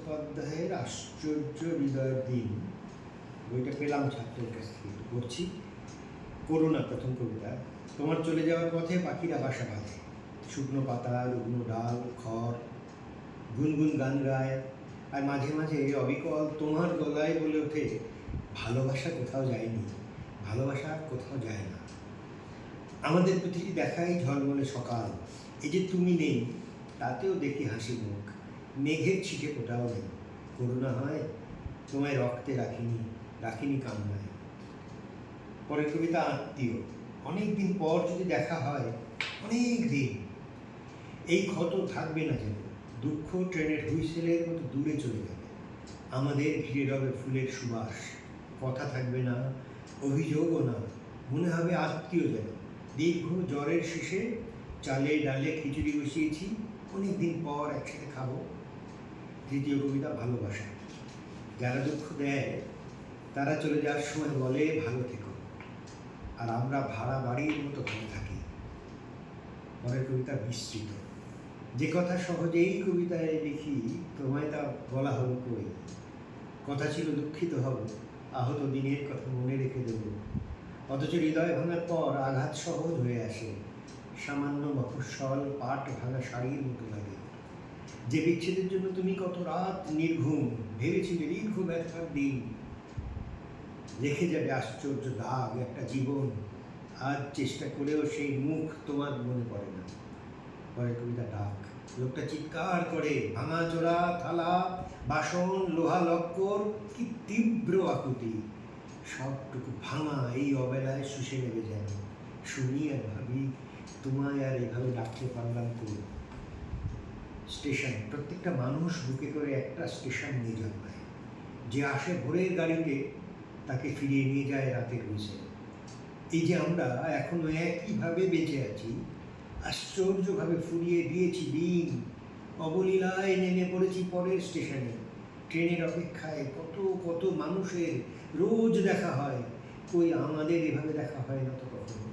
মুখোপাধ্যায়ের আশ্চর্য হৃদয়ের দিন বইটা পেলাম ছাত্রের কাছ থেকে, পড়ছি। করুণা প্রথম কবিতা। তোমার চলে যাওয়ার পথে পাখিরা বাসা বাঁধে, শুকনো পাতা, রুগ্ন ডাল, খড়, গুনগুন গান গায়, আর মাঝে মাঝে অবিকল তোমার গলায় বলে ওঠে, ভালোবাসা কোথাও যায়নি, ভালোবাসা কোথাও যায় না। আমাদের প্রতিটি দেখাই ঝলমলে সকাল, এই যে তুমি নেই তাতেও দেখি হাসি মুখ, মেঘের ছিটে ফোটাও নেই। করুণা হয় তোমায় রক্তে রাখিনি, রাখিনি কান্নায়। পরের কবিতা আত্মীয়। অনেক দিন পর যদি দেখা হয়, অনেক দিন, এই ক্ষত থাকবে না যেন, দুঃখ ট্রেনের হুইসেলের মতো দূরে চলে যাবে। আমাদের ঘিরে রবে ফুলের সুবাস, কথা থাকবে না, অভিযোগও না, মনে হবে আত্মীয় যেন। দীর্ঘ জ্বরের শেষে চালে ডালে খিচুড়ি বসিয়েছি, অনেক দিন পর একসাথে খাবো। তৃতীয় কবিতা ভালোবাসা। যারা দুঃখ দেয় তারা চলে যাওয়ার সময় বলে ভালো থেকো, আর আমরা ভাড়া বাড়ির মতো ভালো থাকি। পরের কবিতা বিস্তৃত। যে কথা সহজেই কবিতায় লিখি, তোমায় তা বলা হলো কই। কথা ছিল দুঃখিত হব, আহত দিনের কথা মনে রেখে দেব, অথচ হৃদয় ভাঙার পর আঘাত সহজ হয়ে আসে, সামান্য মফস্বল পাট ভাঙা শাড়ির মতো লাগে। যে বিচ্ছেদের জন্য তুমি কত রাত নির্ঘুম, ভেবেছিলে দীর্ঘ ব্যথার দিন রেখে যাবে আশ্চর্য দাগ একটা জীবন, আজ চেষ্টা করেও সেই মুখ তোমার মনে পড়ে না। পরের কবিতা ডাক। লোকটা চিৎকার করে, ভাঙা চোরা থালা, বাসন, লোহা লক্কর, কি তীব্র আকুতি, সবটুকু ভাঙা এই অবেলায় শুষে নেবে যেন। শুনি আর ভাবি, তোমায় আর এভাবে ডাকতে পারলাম তো। স্টেশন। প্রত্যেকটা মানুষ বুকে করে একটা স্টেশন নিয়ে জন্মায়। যে আসে ভোরের গাড়িতে তাকে ফিরিয়ে নিয়ে যায় রাতের হুইসেল। এই যে আমরা এখনো একইভাবে বেঁচে আছি, আশ্চর্যভাবে ফুরিয়ে দিয়েছি দিন, অবলীলায় নেমে পড়েছি পরের স্টেশনে। ট্রেনের অপেক্ষায় কত কত মানুষের রোজ দেখা হয়, কই আমাদের এভাবে দেখা হয় না তো কখনো।